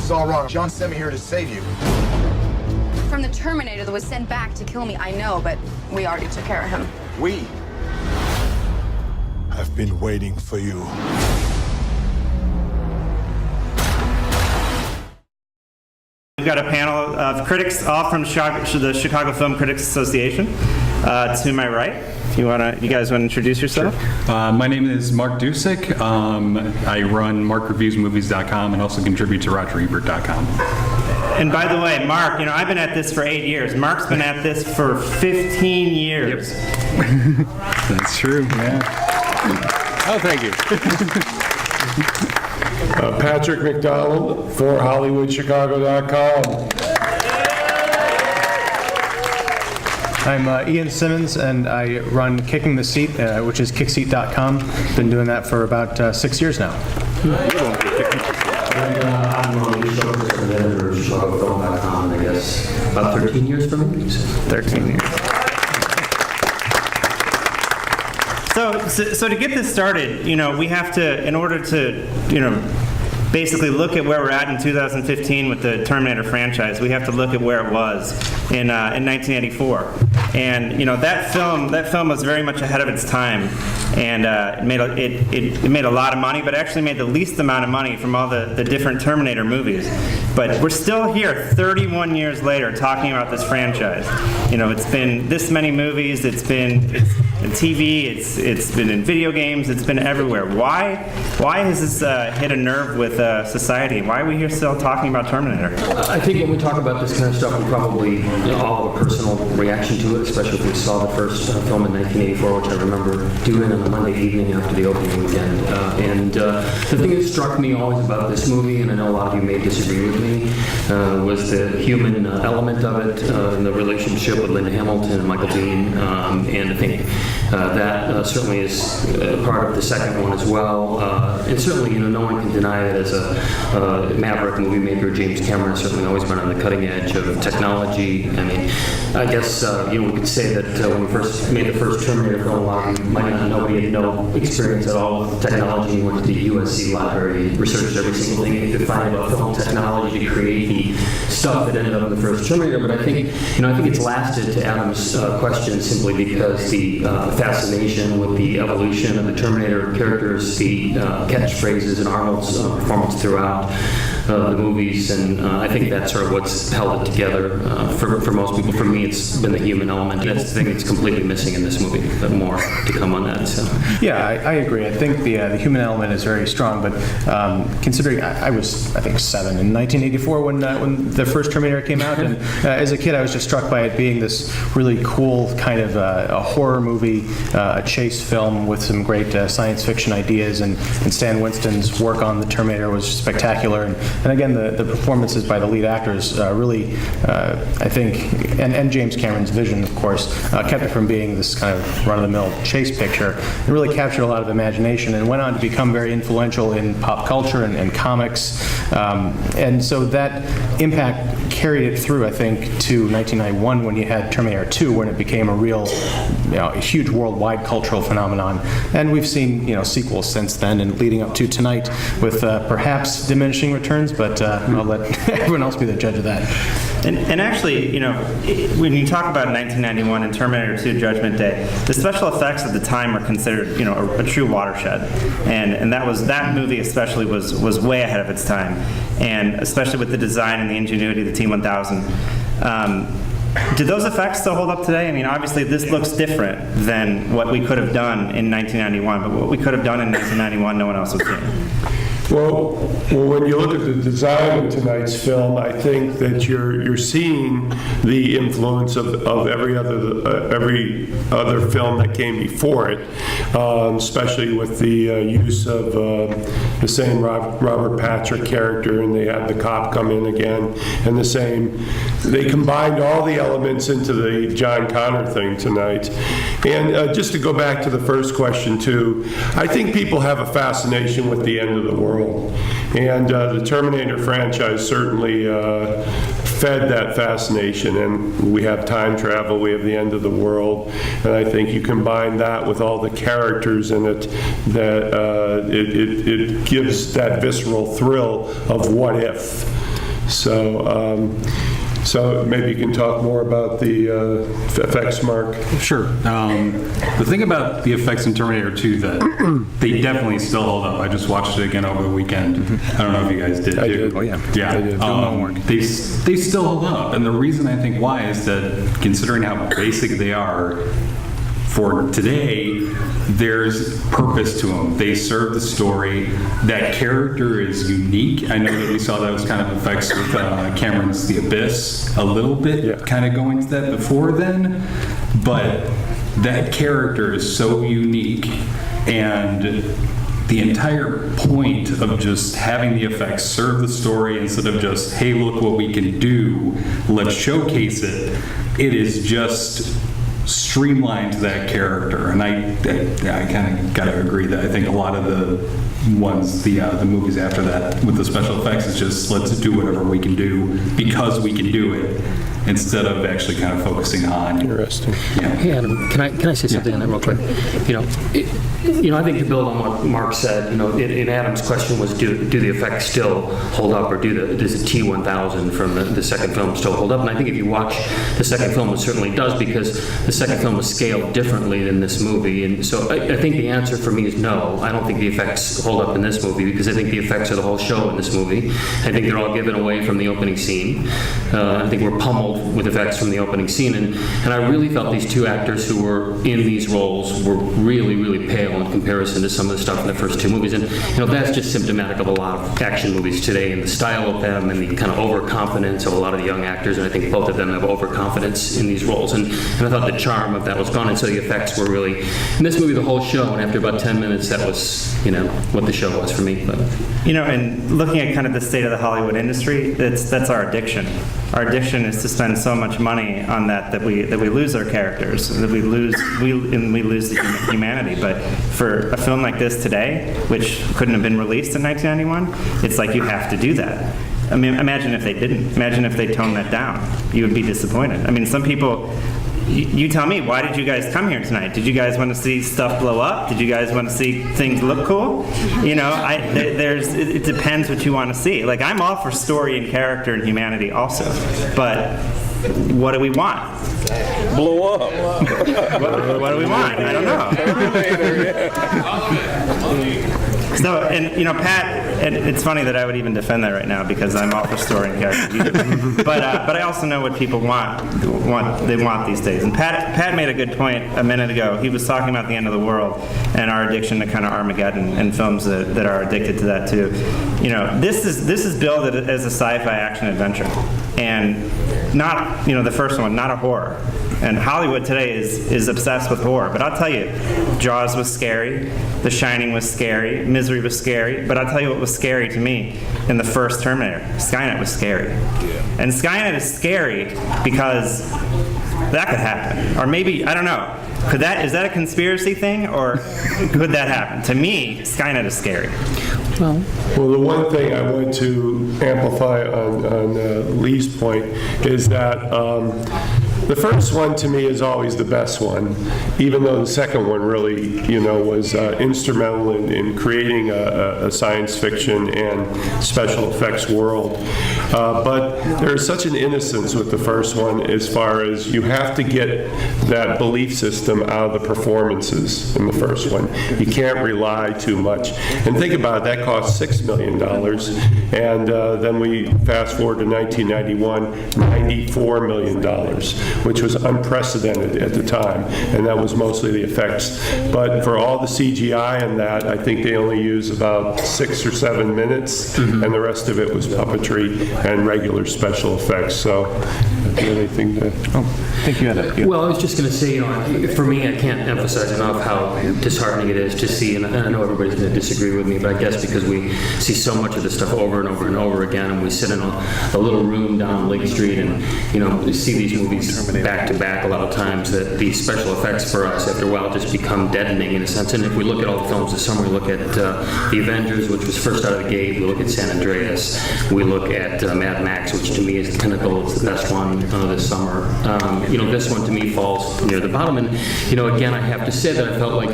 is all wrong. John sent me here to save you. From the Terminator that was sent back to kill me, I know, but we already took care of him. We? I've been waiting for you. We've got a panel of critics, all from the Chicago Film Critics Association. To my right, if you guys want to introduce yourself? Sure. My name is Mark Dusick. I run MarkReviewsMovies.com and also contribute to RogerEbert.com. And by the way, Mark, I've been at this for 8 years. Mark's been at this for 15 years. Yep. That's true, yeah. Oh, thank you. Patrick McDonald for HollywoodChicago.com. I'm Ian Simmons, and I run Kicking the Seat, which is kickseat.com. Been doing that for about 6 years now. I'm on the show as an editor of ChicagoFilm.com, I guess, about 13 years for me. 13 years. So to get this started, we have to, in order to, basically look at where we're at in 2015 with the Terminator franchise, we have to look at where it was in 1984. And that film was very much ahead of its time, and it made a lot of money, but actually made the least amount of money from all the different Terminator movies. But we're still here 31 years later talking about this franchise. It's been this many movies, it's in TV, it's been in video games, it's been everywhere. Why has this hit a nerve with society? Why are we here still talking about Terminator? I think when we talk about this kind of stuff, we probably all have a personal reaction to it, especially if we saw the first film in 1984, which I remember doing on a Monday evening after the opening weekend. And the thing that struck me always about this movie, and I know a lot of you may disagree with me, was the human element of it, and the relationship with Linda Hamilton and Michael Biehn, and I think that certainly is part of the second one as well. And certainly, no one can deny that as a maverick movie maker, James Cameron has certainly always been on the cutting edge of technology. I mean, I guess we could say that when we first made the first Terminator film, nobody had no experience at all with technology. Went to the USC library, researched every single thing you could find about film technology to create the stuff that ended up in the first Terminator. But I think it's lasted, to Adam's question, simply because the fascination with the evolution of the Terminator characters, the catchphrases, and Arnold's performance throughout the movies, and I think that's sort of what's held it together for most people. For me, it's been the human element. That's the thing that's completely missing in this movie, but more to come on that. So. Yeah, I agree. I think the human element is very strong, but considering I was, I think, 7 in 1984 when the first Terminator came out, and as a kid I was just struck by it being this really cool kind of a horror movie, a chase film with some great science fiction ideas, and Stan Winston's work on the Terminator was spectacular, and again the performances by the lead actors really, I think, and James Cameron's vision, of course, kept it from being this kind of run-of-the-mill chase picture. It really captured a lot of imagination and went on to become very influential in pop culture and comics, and so that impact carried it through, I think, to 1991 when you had Terminator 2, when it became a real, a huge worldwide cultural phenomenon. And we've seen, sequels since then and leading up to tonight with perhaps diminishing returns, but I'll let everyone else be the judge of that. And actually, when you talk about 1991 and Terminator 2 Judgment Day, the special effects at the time were considered, a true watershed. And that movie especially was way ahead of its time. And especially with the design and the ingenuity of the T-1000. Do those effects still hold up today? I mean, obviously this looks different than what we could have done in 1991, but what we could have done in 1991, no one else was doing. Well, when you look at the design of tonight's film, I think that you're seeing the influence of every other film that came before it, especially with the use of the same Robert Patrick character, and they had the cop come in again, and the same. They combined all the elements into the John Connor thing tonight. And just to go back to the first question too, I think people have a fascination with the end of the world. And the Terminator franchise certainly fed that fascination. And we have time travel, we have the end of the world, and I think you combine that with all the characters in it, that it gives that visceral thrill of what if. So maybe you can talk more about the effects, Mark. Sure. The thing about the effects in Terminator 2 that they definitely still hold up. I just watched it again over the weekend. I don't know if you guys did. I did. Oh, yeah. Yeah. I did. They still hold up. And the reason I think why is that considering how basic they are for today, there's purpose to them. They serve the story. That character is unique. I know that we saw those kind of effects with Cameron's The Abyss a little bit, kind of going to that before then, but that character is so unique, and the entire point of just having the effects serve the story instead of just, hey, look what we can do, let's showcase it, it is just streamlined that character. And I kind of got to agree that I think a lot of the ones, the movies after that with the special effects is just, let's do whatever we can do because we can do it, instead of actually kind of focusing on. Interesting. Yeah. Hey, Adam, can I say something on that real quick? I think to build on what Mark said, in Adam's question was, do the effects still hold up, or does the T-1000 from the second film still hold up? And I think if you watch the second film, it certainly does, because the second film was scaled differently than this movie. And so I think the answer for me is no. I don't think the effects hold up in this movie, because I think the effects are the whole show in this movie. I think they're all given away from the opening scene. I think we're pummeled with effects from the opening scene, and I really felt these two actors who were in these roles were really, really pale in comparison to some of the stuff in the first two movies. And that's just symptomatic of a lot of action movies today, and the style of them, and the kind of overconfidence of a lot of the young actors. And I think both of them have overconfidence in these roles, and I thought the charm of that was gone. And so the effects were really, in this movie, the whole show, and after about 10 minutes, that was what the show was for me. But and looking at kind of the state of the Hollywood industry, that's our addiction. Our addiction is to spend so much money on that we lose our characters, that we lose the humanity. But for a film like this today, which couldn't have been released in 1991, it's like you have to do that. I mean, imagine if they didn't. Imagine if they toned that down. You would be disappointed. I mean, some people. You tell me, why did you guys come here tonight? Did you guys want to see stuff blow up? Did you guys want to see things look cool? It depends what you want to see. Like, I'm all for story and character and humanity also, but what do we want? Blow up. What do we want? I don't know. So, Pat, and it's funny that I would even defend that right now, because I'm all for story and character. But I also know what people want these days. And Pat made a good point a minute ago. He was talking about the end of the world and our addiction to kind of Armageddon and films that are addicted to that too. This is billed as a sci-fi action adventure, and not the first one, not a horror. And Hollywood today is obsessed with horror. But I'll tell you, Jaws was scary, The Shining was scary, Misery was scary, but I'll tell you what was scary to me in the first Terminator. Skynet was scary. Yeah. And Skynet is scary because that could happen. Or maybe, I don't know, is that a conspiracy thing, or could that happen? To me, Skynet is scary. Well, the one thing I want to amplify on Lee's point is that the first one to me is always the best one, even though the second one really, was instrumental in creating a science fiction and special effects world. But there's such an innocence with the first one, as far as you have to get that belief system out of the performances in the first one. You can't rely too much. And think about it, that cost $6 million. And then we fast forward to 1991, $94 million, which was unprecedented at the time, and that was mostly the effects. But for all the CGI in that, I think they only used about 6 or 7 minutes, and the rest of it was puppetry and regular special effects. So, anything to... I think you had a... Well, I was just going to say, for me, I can't emphasize enough how disheartening it is to see, and I know everybody's going to disagree with me, but I guess because we see so much of this stuff over and over and over again, and we sit in a little room down Lake Street and, we see these movies movies back to back a lot of times that the special effects for us after a while just become deadening in a sense. And if we look at all the films this summer, we look at The Avengers, which was first out of the gate. We look at San Andreas. We look at Mad Max, which to me is the pinnacle. It's the best one this summer. This one to me falls near the bottom. And again, I have to say that I felt like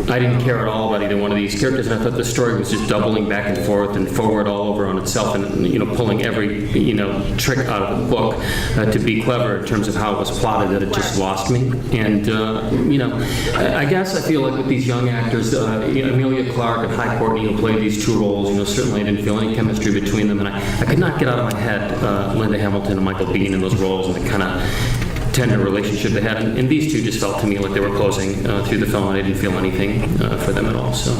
I didn't care at all about either one of these characters, and I thought the story was just doubling back and forth and forward all over on itself, and pulling every trick out of the book to be clever in terms of how it was plotted, that it just lost me. And I guess I feel like with these young actors, Amelia Clarke and Hy Courtney, who played these two roles, certainly I didn't feel any chemistry between them, and I could not get out of my head Linda Hamilton and Michael Biehn in those roles, and the kind of tender relationship they had. And these two just felt to me like they were closing through the film, and I didn't feel anything for them at all. So.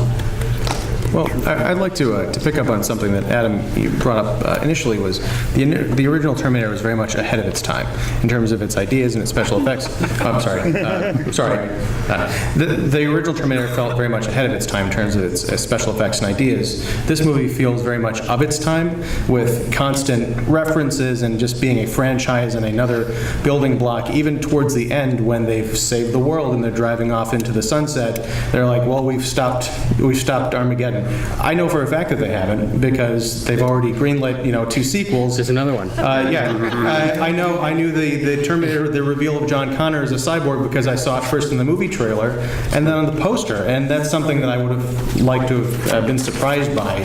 Well, I'd like to pick up on something that Adam you brought up initially. Was the original Terminator was very much ahead of its time in terms of its ideas and its special effects. I'm sorry. The original Terminator felt very much ahead of its time in terms of its special effects and ideas. This movie feels very much of its time, with constant references and just being a franchise and another building block. Even towards the end, when they've saved the world and they're driving off into the sunset, they're like, "Well, we've stopped Armageddon." I know for a fact that they haven't, because they've already greenlit, 2 sequels. There's another one. I knew the Terminator, the reveal of John Connor as a cyborg, because I saw it first in the movie trailer and then on the poster, and that's something that I would have liked to have been surprised by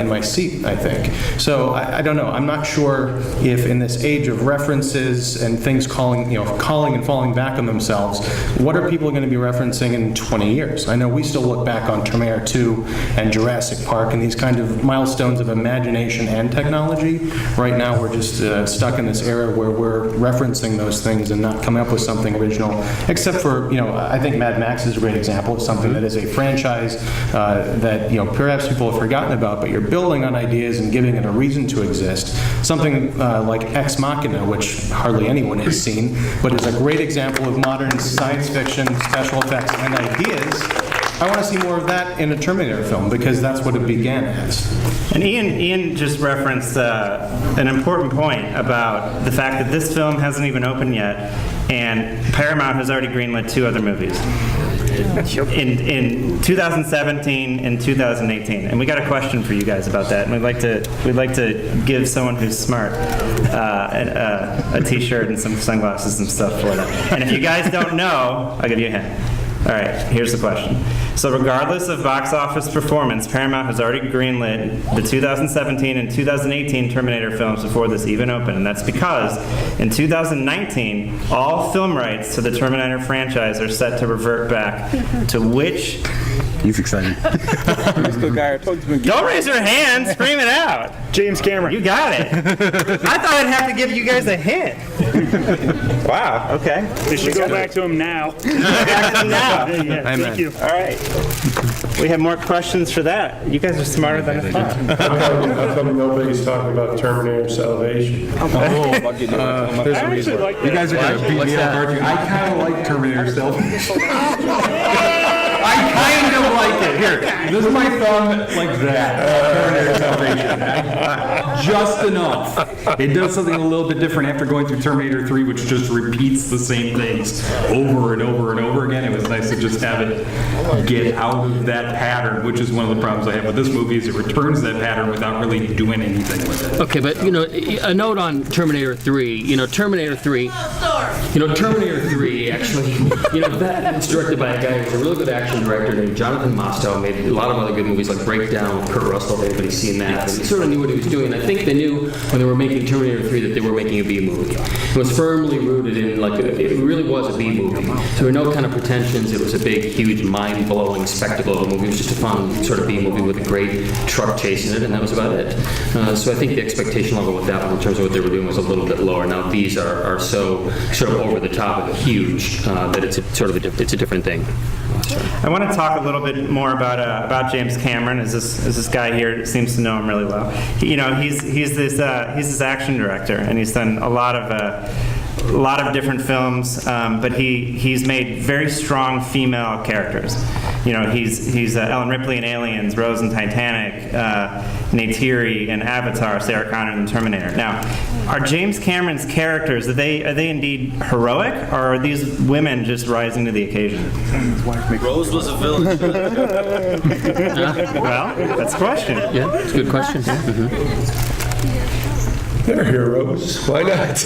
in my seat, I think. So I don't know. I'm not sure if in this age of references and things calling and falling back on themselves, what are people going to be referencing in 20 years? I know we still look back on Terminator 2 and Jurassic Park and these kind of milestones of imagination and technology. Right now we're just stuck in this era where we're referencing those things and not coming up with something original, except for, I think Mad Max is a great example of something that is a franchise that, perhaps people have forgotten about, but you're building on ideas and giving it a reason to exist. Something like Ex Machina, which hardly anyone has seen, but is a great example of modern science fiction, special effects, and ideas. I want to see more of that in a Terminator film, because that's what it began as. And Ian just referenced an important point about the fact that this film hasn't even opened yet, and Paramount has already greenlit 2 other movies in 2017 and 2018. And we got a question for you guys about that, and we'd like to give someone who's smart a T-shirt and some sunglasses and stuff for them. And if you guys don't know, I'll give you a hint. All right, here's the question. So regardless of box office performance, Paramount has already greenlit the 2017 and 2018 Terminator films before this even opened, and that's because in 2019, all film rights to the Terminator franchise are set to revert back to which... He's excited. Don't raise your hand, scream it out. James Cameron. You got it. I thought I'd have to give you guys a hint. Wow, okay. They should go back to him now. Back to him now. Yeah, thank you. All right. We have more questions for that. You guys are smarter than I thought. How come nobody's talking about Terminator Salvation? There's a reason. You guys are going to beat me up, aren't you? I kind of like Terminator Salvation. I kind of like it. Here, this is my thumb like that. Terminator Salvation. Just enough. It does something a little bit different after going through Terminator 3, which just repeats the same things over and over and over again. It was nice to just have it get out of that pattern, which is one of the problems I have with this movie, is it returns that pattern without really doing anything with it. Okay, but a note on Terminator 3. Terminator 3 actually, that it's directed by a guy who's a really good action director named Jonathan Mostow. Made a lot of other good movies like Breakdown with Kurt Russell. If anybody's seen that, and he sort of knew what he was doing. I think they knew when they were making Terminator 3 that they were making a B movie. It was firmly rooted in it really was a B movie. So there were no kind of pretensions. It was a big, huge, mind-blowing spectacle of a movie. It was just a fun sort of B movie with a great truck chase in it, and that was about it. So I think the expectation level with that one in terms of what they were doing was a little bit lower. Now these are so sort of over the top and huge that it's a different thing. I want to talk a little bit more about James Cameron, as this guy here seems to know him really well. He's this action director, and he's done a lot of different films, but he's made very strong female characters. He's Ellen Ripley in Aliens, Rose in Titanic, Neytiri in Avatar, Sarah Connor in The Terminator. Now, Are James Cameron's characters, are they indeed heroic, or are these women just rising to the occasion? Rose was a villain. Well, that's a question. Yeah, it's a good question. They're heroes. Why not?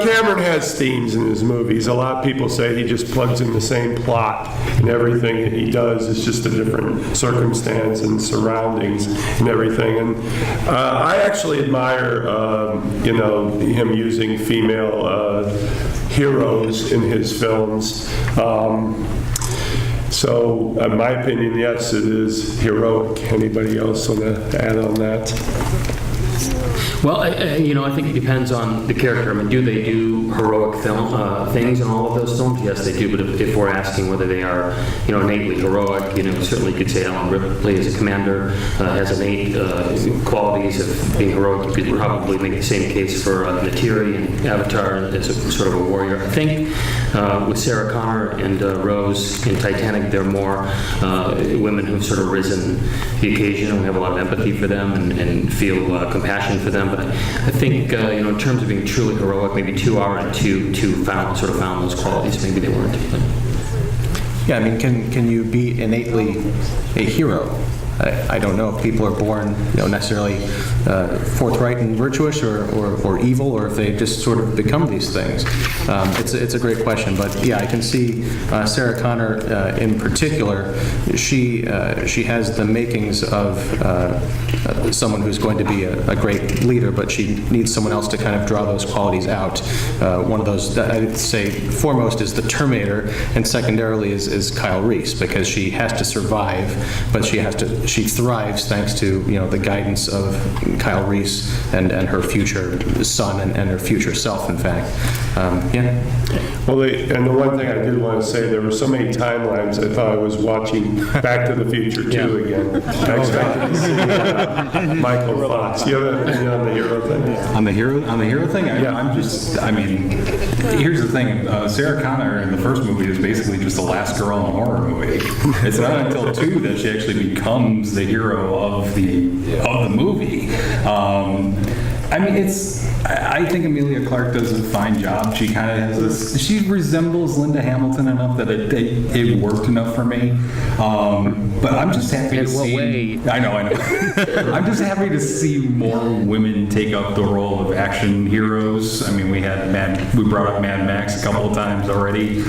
Cameron has themes in his movies. A lot of people say he just plugs in the same plot, and everything that he does is just a different circumstance and surroundings and everything. And I actually admire, him using female heroes in his films. So, in my opinion, yes, it is heroic. Anybody else want to add on that? Well, I think it depends on the character. I mean, do they do heroic things in all of those films? Yes, they do. But if we're asking whether they are, innately heroic, certainly you could say Alan Ripley as a commander has innate qualities of being heroic. You could probably make the same case for Neytiri in Avatar as a sort of a warrior. I think with Sarah Connor and Rose in Titanic, they're more women who've sort of risen the occasion. We have a lot of empathy for them and feel compassion for them. But I think, in terms of being truly heroic, maybe 2 are and two found those qualities. Maybe they weren't. Yeah, I mean, can you be innately a hero? I don't know if people are born, necessarily forthright and virtuous or evil, or if they just sort of become these things. It's a great question, but yeah, I can see Sarah Connor in particular. She has the makings of someone who's going to be a great leader, but she needs someone else to kind of draw those qualities out. One of those, I'd say, foremost is the Terminator, and secondarily is Kyle Reese, because she has to survive, but she thrives thanks to the guidance of Kyle Reese and her future son and her future self, in fact. Well, and the one thing I did want to say, there were so many timelines, I thought I was watching Back to the Future 2 again. I expected to see Michael Fox. You have an opinion on the hero thing? On the hero thing? Here's the thing. Sarah Connor in the first movie is basically just the last girl in a horror movie. It's not until 2 that she actually becomes the hero of the movie. I think Emilia Clarke does a fine job. She kind of has this. She resembles Linda Hamilton enough that it worked enough for me. But I'm just happy to see. I know. I'm just happy to see more women take up the role of action heroes. I mean, we brought up Mad Max a couple of times already.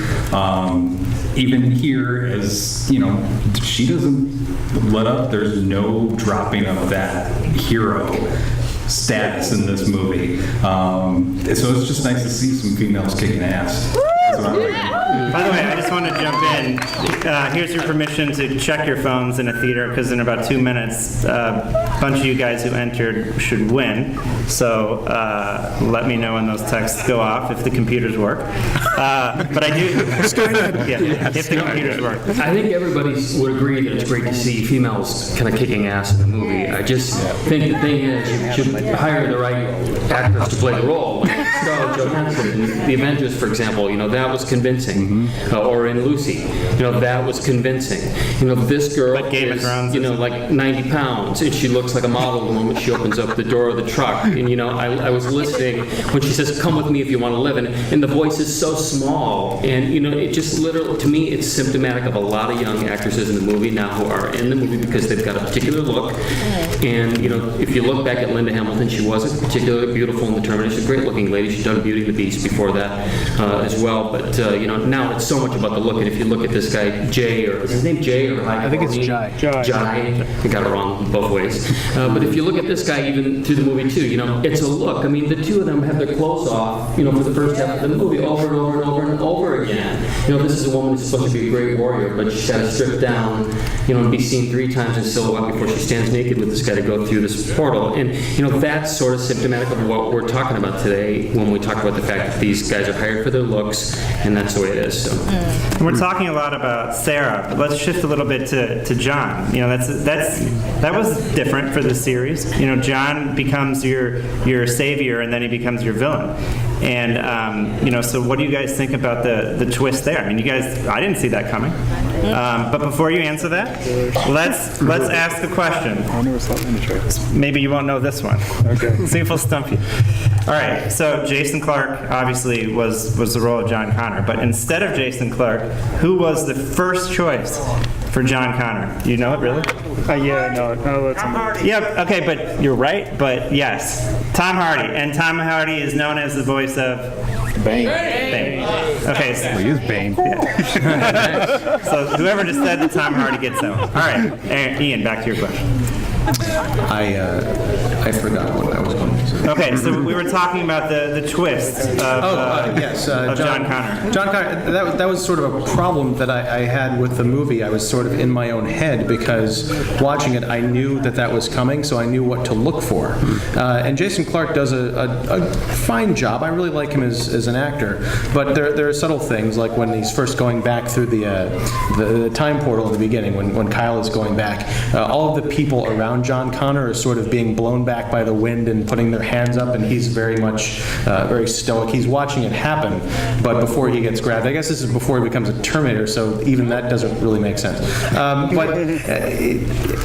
Even here, as she doesn't let up. There's no dropping of that hero status in this movie. So it's just nice to see some females kicking ass. By the way, I just want to jump in. Here's your permission to check your phones in a theater, because in about 2 minutes, a bunch of you guys who entered should win. So let me know when those texts go off, if the computers work. But I do. If the computers work. I think everybody would agree that it's great to see females kind of kicking ass in the movie. I just think the thing is, you should hire the right actors to play the role. Scarlett Johansson in the Avengers, for example, that was convincing. Or in Lucy, that was convincing. This girl is, like 90 pounds, and she looks like a model the moment she opens up the door of the truck. And, I was listening when she says, "Come with me if you want to live," and the voice is so small. And, it just literally, to me, it's symptomatic of a lot of young actresses in the movie now who are in the movie because they've got a particular look. And, if you look back at Linda Hamilton, she wasn't particularly beautiful in The Terminator. She's a great-looking lady. She's done Beauty and the Beast before that as well. But, now it's so much about the look. And if you look at this guy, Jay, or is his name Jay or I think it's Jai. Jai. I got it wrong both ways. But if you look at this guy even through the movie too, it's a look. I mean, the two of them have their clothes off, for the first half of the movie over and over and over and over again. This is a woman who's supposed to be a great warrior, but she's got to strip down, and be seen 3 times in silhouette before she stands naked with this guy to go through this portal. And, that's sort of symptomatic of what we're talking about today when we talk about the fact that these guys are hired for their looks, and that's the way it is. So. We're talking a lot about Sarah, but let's shift a little bit to John. That was different for the series. John becomes your savior, and then he becomes your villain. And so what do you guys think about the twist there? I mean, I didn't see that coming. But before you answer that, let's ask a question. I wonder what's in the trailer. Maybe you won't know this one. Okay. See if we'll stump you. All right, so Jason Clarke obviously was the role of John Connor, but instead of Jason Clarke, who was the first choice for John Connor? You know it, really? Yeah, no, that's Hardy. Yeah, okay, but you're right, but yes. Tom Hardy, and Tom Hardy is known as the voice of Bane. Bane. Okay, so, He is Bane. so whoever just said that Tom Hardy gets that one. All right, Ian, back to your question. I forgot what I was going to say. Okay, so we were talking about the twist of, Yes, of John Connor. John Connor, that was sort of a problem that I had with the movie. I was sort of in my own head because watching it, I knew that was coming, so I knew what to look for. And Jason Clarke does a fine job. I really like him as an actor, but there are subtle things, like when he's first going back through the time portal in the beginning, when Kyle is going back, all of the people around John Connor are sort of being blown back by the wind and putting their hands up, and he's very much very stoic. He's watching it happen, but before he gets grabbed. I guess this is before he becomes a Terminator, so even that doesn't really make sense. But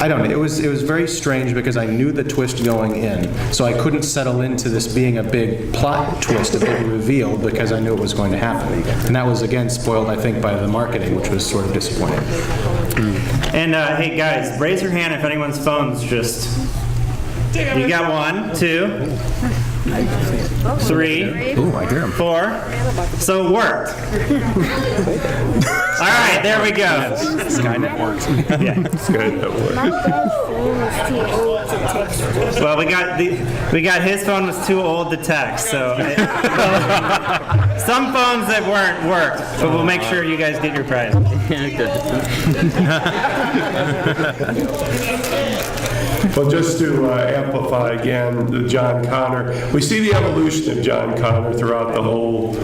I don't know. It was very strange because I knew the twist going in, so I couldn't settle into this being a big plot twist, a big reveal, because I knew it was going to happen. And that was, again, spoiled, I think, by the marketing, which was sort of disappointing. And hey guys, raise your hand if anyone's phone's just... You got 1, 2, 3, Ooh, I hear him. 4. So it worked. All right, there we go. Skynet works. Yeah. Skynet works. Well, we got his phone was too old to text, so some phones that worked, but we'll make sure you guys get your prize. Well, just to amplify again the John Connor, we see the evolution of John Connor throughout the whole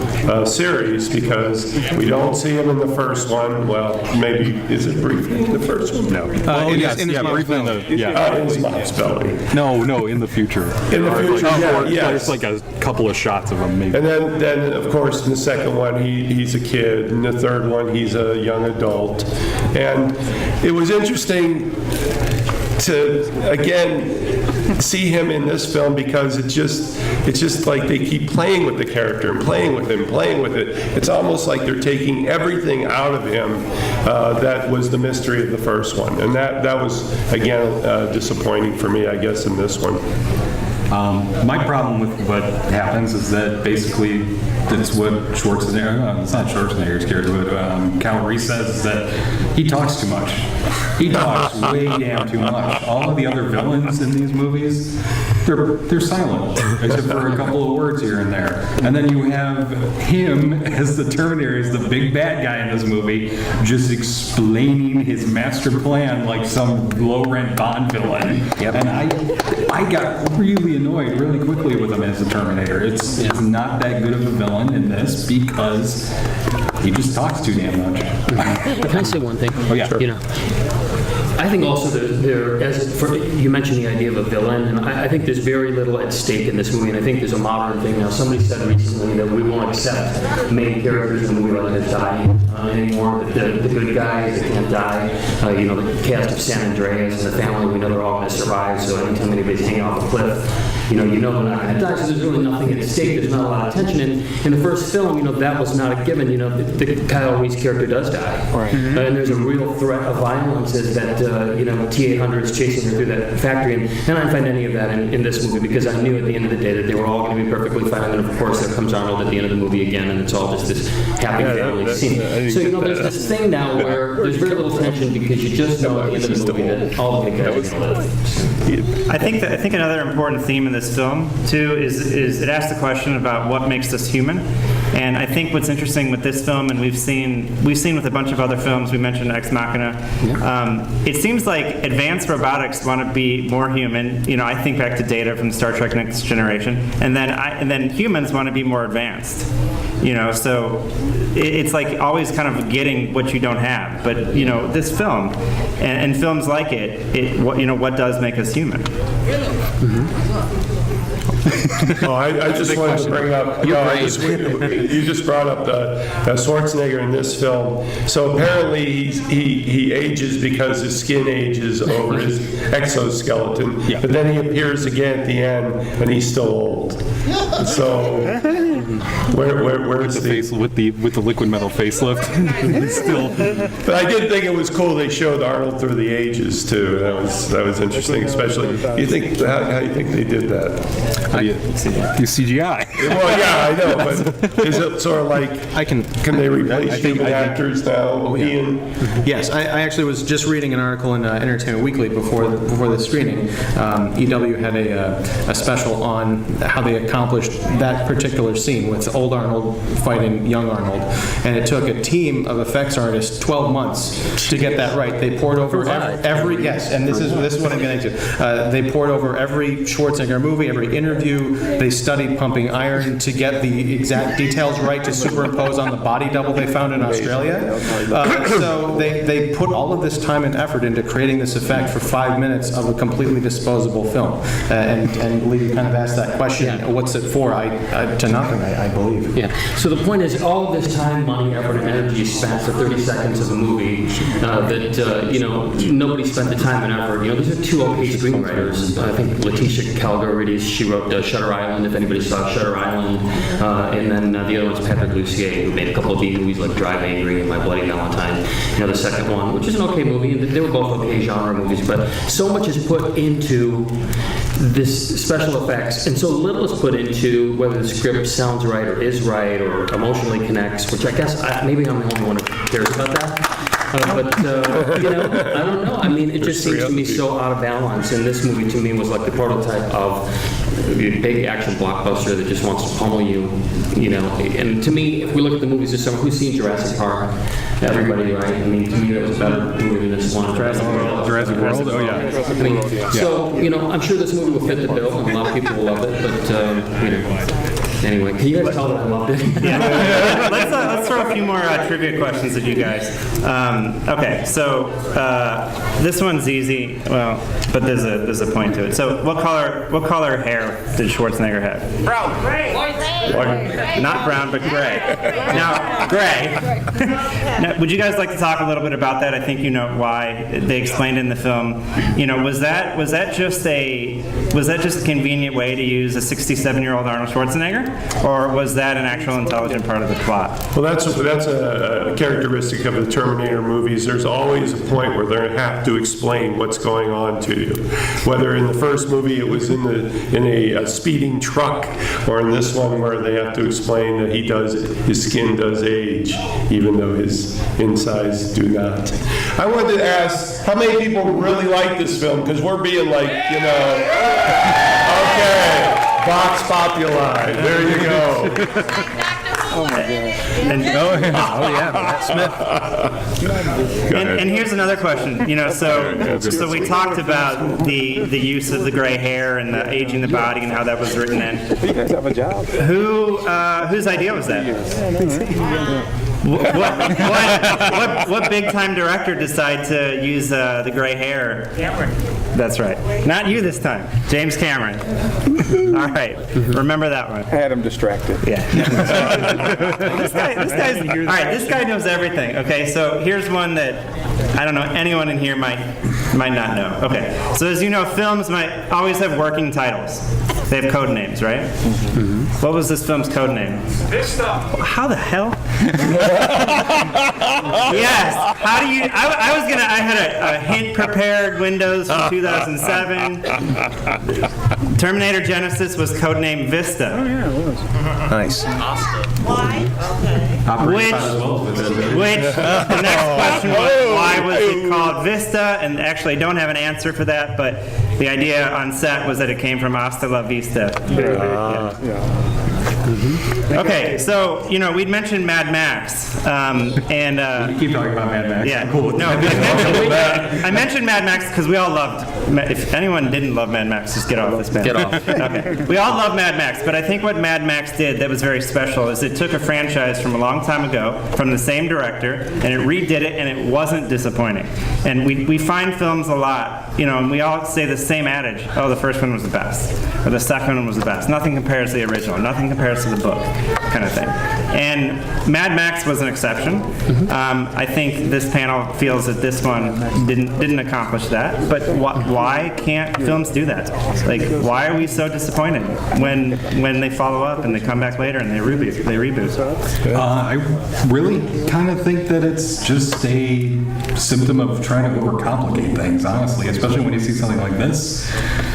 series, because we don't see him in the first one. Well, maybe, is it briefly in the first one? No. Briefly in the, In his mom's belly. No, in the future. In the future, yeah. There's like a couple of shots of him, maybe. And then of course, in the second one, he's a kid. In the third one, he's a young adult. And it was interesting to, again, see him in this film, because it's just like they keep playing with the character and playing with it. It's almost like they're taking everything out of him that was the mystery of the first one. And that was, again, disappointing for me, I guess, in this one. My problem with what happens is that basically that's what Schwarzenegger, it's not Schwarzenegger's character, but Kyle Reese says, is that he talks too much. He talks way damn too much. All of the other villains in these movies, they're silent, except for a couple of words here and there. And then you have him as the Terminator, as the big bad guy in this movie, just explaining his master plan like some low-rent Bond villain. Yep. And I got really annoyed really quickly with him as the Terminator. It's not that good of a villain in this because he just talks too damn much. Can I say one thing? Oh, yeah. Sure. You know, I think also you mentioned the idea of a villain, and I think there's very little at stake in this movie, and I think there's a modern thing now. Somebody said recently that we won't accept main characters in the movie like dying anymore. The good guys that can't die, the cast of San Andreas and the family, we know they're all going to survive, so anytime anybody's hanging off a cliff, they're not going to die, so there's really nothing at stake. There's not a lot of tension. In the first film, that was not a given. The Kyle Reese character does die. Right. And there's a real threat of violence as that, T-800 is chasing her through that factory. And I didn't find any of that in this movie, because I knew at the end of the day that they were all going to be perfectly fine. And of course, there comes Arnold at the end of the movie again, and it's all just this happy family scene. So, there's this thing now where there's very little tension, because you just know at the end of the movie that all the big guys are going to live. I think another important theme in this film too is it asks the question about what makes us human. And I think what's interesting with this film, and we've seen with a bunch of other films, we mentioned Ex Machina, it seems like advanced robotics want to be more human. I think back to Data from Star Trek Next Generation, and then humans want to be more advanced. So it's like always kind of getting what you don't have. But this film and films like it what does make us human? Oh, I just wanted to bring up, you just brought up the Schwarzenegger in this film. So apparently he ages because his skin ages over his exoskeleton, but then he appears again at the end and he's still old. So where's the face with the liquid metal facelift? Still. But I did think it was cool they showed Arnold through the ages too. That was interesting, especially. How do you think they did that? You CGI. Well, yeah, I know, but is it sort of like can they replace human actors now? Ian? Yes, I actually was just reading an article in Entertainment Weekly before the screening. EW had a special on how they accomplished that particular scene with old Arnold fighting young Arnold, and it took a team of effects artists 12 months to get that right. They poured over every yes, and this is what I'm getting to. They poured over every Schwarzenegger movie, every interview. They studied pumping iron to get the exact details right to superimpose on the body double they found in Australia. So they put all of this time and effort into creating this effect for 5 minutes of a completely disposable film. And Lee kind of asked that question, what's it for? To nothing, I believe. Yeah. So the point is, all of this time, money, effort, and energy is spent for 30 seconds of a movie that nobody spent the time and effort. These are two okay screenwriters. I think Letitia Calgarides, she wrote Shutter Island, if anybody saw Shutter Island, and then the other one's Patrick Lussier, who made a couple of B movies like Drive Angry and My Bloody Valentine. The second one, which is an okay movie, and they were both okay genre movies, but so much is put into this special effects, and so little is put into whether the script sounds right or is right or emotionally connects, which I guess maybe I'm the only one who cares about that. But I don't know. I mean, it just seems to me so out of balance. And this movie, to me, was like the prototype of a big action blockbuster that just wants to pummel you. And to me, if we look at the movies this summer, who's seen Jurassic Park? Everybody, right? I mean, to me, that was a better movie than this one. Jurassic World. Oh yeah. I mean, so I'm sure this movie will fit the bill, and a lot of people will love it. But anyway, can you guys tell that I loved it? Yeah. Let's throw a few more trivia questions at you guys. Okay, so this one's easy. Well, but there's a point to it. So, what color hair did Schwarzenegger have? Brown. Gray. Not brown, but gray. Now, gray. Now, would you guys like to talk a little bit about that? I think you know why. They explained in the film. Was that just a convenient way to use a 67-year-old Arnold Schwarzenegger, or was that an actual intelligent part of the plot? Well, that's a characteristic of the Terminator movies. There's always a point where they're going to have to explain what's going on to you. Whether in the first movie it was in a speeding truck, or in this one where they have to explain that his skin does age, even though his insides do not. I wanted to ask, how many people really like this film? Because we're being like, okay, Vox Populi, there you go. Oh my God! Matt Smith. And here's another question. So we talked about the use of the gray hair and the aging the body and how that was written in. You guys have a job. Whose idea was that? What big time director decided to use the gray hair? Cameron. That's right. Not you this time. James Cameron. All right. Remember that one. I had him distracted. Yeah. This guy knows everything. Okay, so here's one that I don't know anyone in here might not know. Okay. So as you know, films might always have working titles. They have code names, right? Mm-hmm. What was this film's code name? Vista. How the hell? Yes. How do you? I had a hint prepared. Windows from 2007. Terminator Genisys was codenamed Vista. Oh yeah, it was. Nice. Why? Which the next question was, why was it called Vista? And actually, I don't have an answer for that, but the idea on set was that it came from Hasta La Vista. Okay, so, we'd mentioned Mad Max, and... You keep talking about Mad Max. Yeah, cool. No, I mentioned Mad Max because we all loved... If anyone didn't love Mad Max, just get off this band. Get off. Okay. We all love Mad Max, but I think what Mad Max did that was very special is it took a franchise from a long time ago, from the same director, and it redid it, and it wasn't disappointing. And we find films a lot, and we all say the same adage, oh, the first one was the best, or the second one was the best. Nothing compares to the original. Nothing compares to the book, kind of thing. And Mad Max was an exception. I think this panel feels that this one didn't accomplish that. But why can't films do that? Like, why are we so disappointed when they follow up and they come back later and they reboot? I really kind of think that it's just a symptom of trying to overcomplicate things, honestly, especially when you see something like this.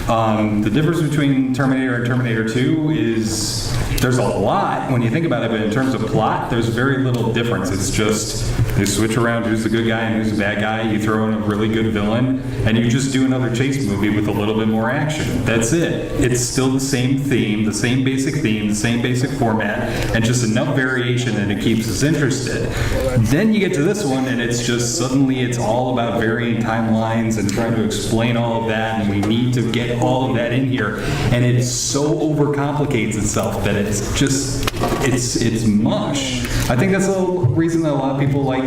The difference between Terminator and Terminator 2 is there's a lot when you think about it, but in terms of plot, there's very little difference. It's just they switch around who's the good guy and who's the bad guy. You throw in a really good villain, and you just do another chase movie with a little bit more action. That's it. It's still the same theme, the same basic format, and just enough variation that it keeps us interested. Then you get to this one, and it's just suddenly it's all about varying timelines and trying to explain all of that, and we need to get all of that in here, and it so overcomplicates itself that it's mush. I think that's the reason that a lot of people like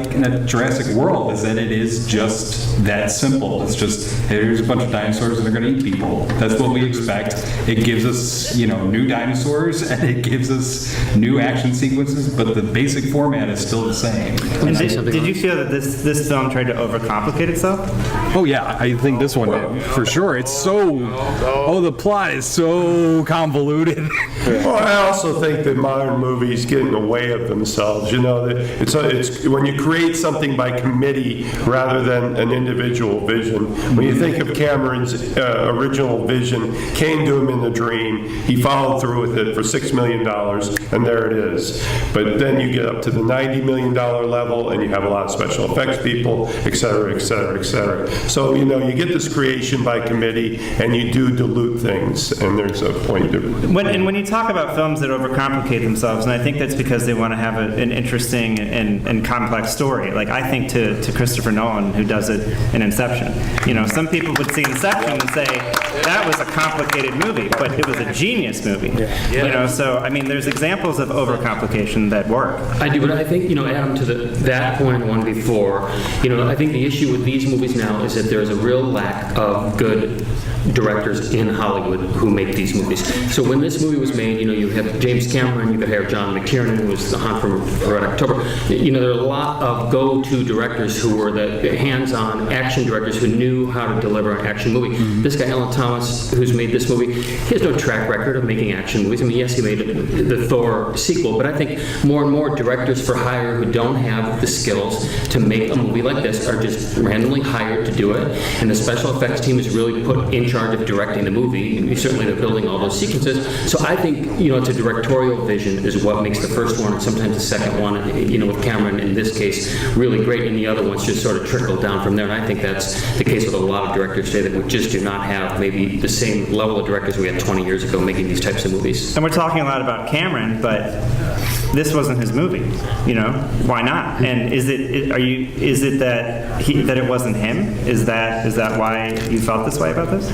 Jurassic World is that it is just that simple. It's just, hey, here's a bunch of dinosaurs and they're going to eat people. That's what we expect. It gives us, new dinosaurs and it gives us new action sequences, but the basic format is still the same. And did you feel that this film tried to overcomplicate itself? Oh yeah, I think this one did, for sure. It's the plot is so convoluted. Well, I also think that modern movies get in the way of themselves. That it's when you create something by committee rather than an individual vision. When you think of Cameron's original vision, came to him in the dream. He followed through with it for $6 million, and there it is. But then you get up to the $90 million level, and you have a lot of special effects people, et cetera, et cetera, et cetera. So you get this creation by committee, and you do dilute things, and there's a point to it. When you talk about films that overcomplicate themselves, and I think that's because they want to have an interesting and complex story. Like I think to Christopher Nolan, who does it in Inception. Some people would see Inception and say that was a complicated movie, but it was a genius movie. So I mean, there's examples of overcomplication that work. I do, but I think Adam, to that point and the one before, I think the issue with these movies now is that there's a real lack of good directors in Hollywood who make these movies. So when this movie was made, you have James Cameron, you could have John McTiernan, who was the Hunt for Red October. There are a lot of go-to directors who were the hands-on action directors who knew how to deliver an action movie. This guy, Alan Thomas, who's made this movie, he has no track record of making action movies. I mean, yes, he made the Thor sequel, but I think more and more directors for hire who don't have the skills to make a movie like this are just randomly hired to do it, and the special effects team is really put in charge of directing the movie. Certainly they're building all those sequences. So I think, it's a directorial vision is what makes the first one and sometimes the second one, with Cameron in this case, really great, and the other ones just sort of trickle down from there. And I think that's the case with a lot of directors today that we just do not have maybe the same level of directors we had 20 years ago making these types of movies. And we're talking a lot about Cameron, but this wasn't his movie. Why not? And is it that it wasn't him? Is that why you felt this way about this?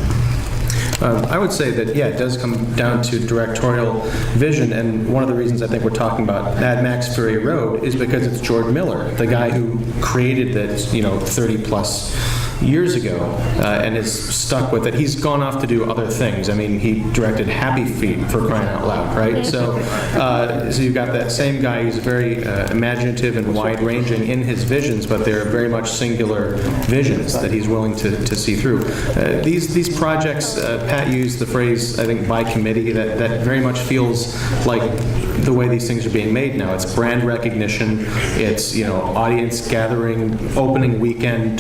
I would say that, it does come down to directorial vision, and one of the reasons I think we're talking about Mad Max Fury Road is because it's George Miller, the guy who created this, 30-plus years ago, and is stuck with it. He's gone off to do other things. I mean, he directed Happy Feet, for crying out loud, right? So you've got that same guy who's very imaginative and wide-ranging in his visions, but they're very much singular visions that he's willing to see through. These projects, Pat used the phrase, I think, by committee, that very much feels like the way these things are being made now. It's brand recognition, it's, you know, audience gathering, opening weekend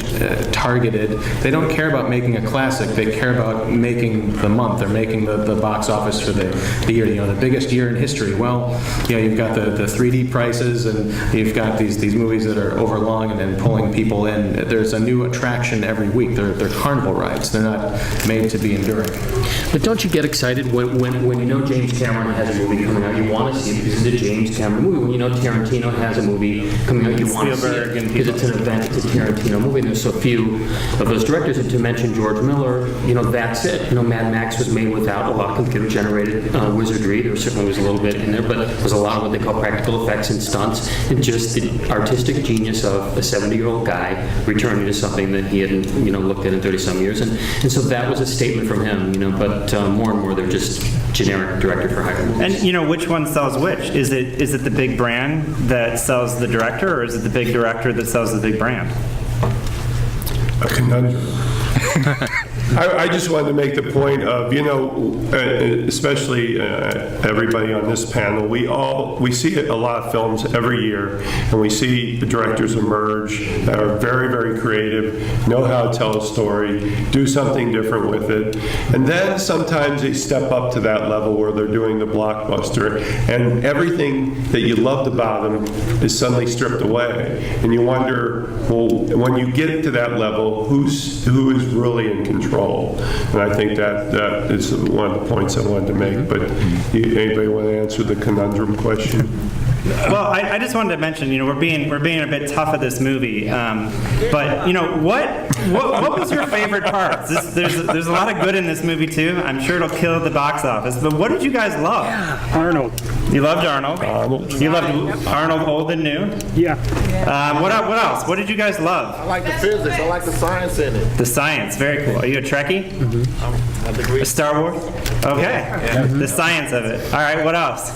targeted. They don't care about making a classic, they care about making the month. They're making the box office for the year, you know, the biggest year in history. Well, you know, you've got the 3D prices, and you've got these movies that are overlong and then pulling people in. There's a new attraction every week. They're carnival rides. They're not made to be enduring. But don't you get excited when you know James Cameron has a movie coming out? You want to see it because it's a James Cameron movie. When you know Tarantino has a movie coming out, you want to see it because it's an event. It's a Tarantino movie, and there's so few of those directors. And to mention George Miller, you know, that's it. You know, Mad Max was made without a lot of computer-generated wizardry. There certainly was a little bit in there, but there was a lot of what they call practical effects and stunts, and just the artistic genius of a 70-year-old guy returning to something that he hadn't, you know, looked at in 30-some years. And so that was a statement from him, you know, but more and more they're just generic director for hire movies. And, you know, which one sells which? Is it the big brand that sells the director, or is it the big director that sells the big brand? A conundrum. I just wanted to make the point of, you know, especially everybody on this panel, we see a lot of films every year, and we see the directors emerge that are very, very creative, know how to tell a story, do something different with it, and then sometimes they step up to that level where they're doing the blockbuster, and everything that you loved about them is suddenly stripped away, and you wonder, well, when you get to that level, who is really in control? And I think that is one of the points I wanted to make. But anybody want to answer the conundrum question? Well, I just wanted to mention, you know, we're being a bit tough at this movie, but you know, what was your favorite part? There's a lot of good in this movie too. I'm sure it'll kill at the box office. But what did you guys love? Arnold. You loved Arnold. You loved Arnold, old and new. Yeah. What else? What did you guys love? I like the physics. I like the science in it. The science, very cool. Are you a Trekkie? Mm-hmm. A Star Wars? Okay. Yeah. The science of it. All right. What else?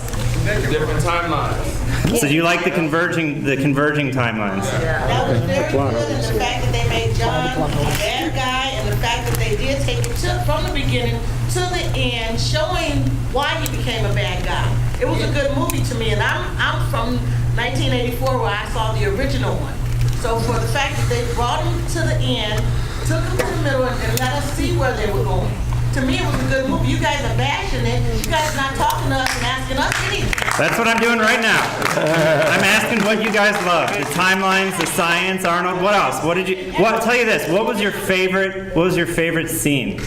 Different timelines. So you like the converging timelines? That was very good, and the fact that they made John a bad guy, and the fact that they did take it from the beginning to the end, showing why he became a bad guy. It was a good movie to me, and I'm from 1984 where I saw the original one. So for the fact that they brought him to the end, took him to the middle, and let us see where they were going. To me, it was a good movie. You guys are bashing it. You guys are not talking to us and asking us anything. That's what I'm doing right now. I'm asking what you guys love. The timelines, the science, Arnold. What else? What did you? Well, I'll tell you this. What was your favorite scene?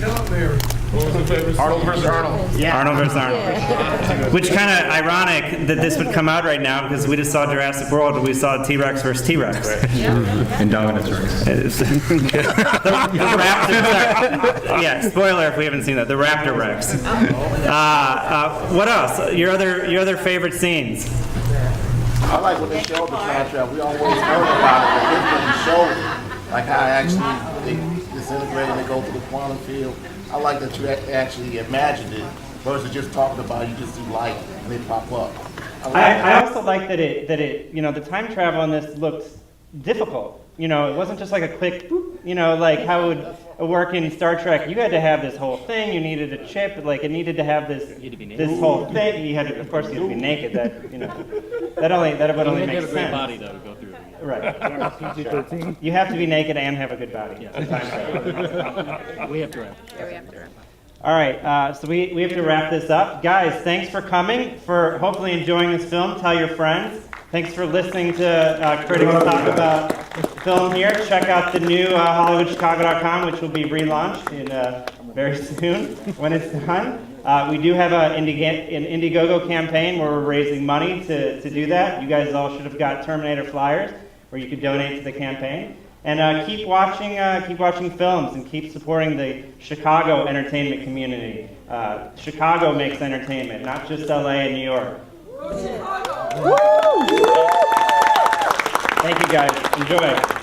Arnold versus Arnold. Yeah. Arnold versus Arnold. Which kind of ironic that this would come out right now, because we just saw Jurassic World and we saw T-Rex versus T-Rex. And Dinosaurs. the Raptor. Yeah, spoiler if we haven't seen that. The Raptor Rex. What else? Your other favorite scenes? I like when they showed the time travel. We always heard about it, but this one showed like how actually they disintegrate and they go through the quantum field. I like that you actually imagined it versus just talking about it. You just see light and they pop up. I also like that it you know, the time travel in this looked difficult. You know, it wasn't just like a quick boop, you know, like how it would work in Star Trek. You had to have this whole thing. You needed a chip. Like it needed to have this whole thing. You had to, of course, you had to be naked. That, you know, that would only make sense. You have to have a great body though to go through it. Right. You have to be naked and have a good body. Yeah. We have to wrap. Yeah, we have to wrap. All right, so we have to wrap this up. Guys, thanks for coming, for hopefully enjoying this film. Tell your friends. Thanks for listening to critics talk about film here. Check out the new HollywoodChicago.com, which will be relaunched in very soon when it's done. We do have an Indiegogo campaign where we're raising money to do that. You guys all should have got Terminator flyers where you could donate to the campaign. And keep watching films and keep supporting the Chicago entertainment community. Chicago makes entertainment, not just LA and New York. Thank you guys. Enjoy.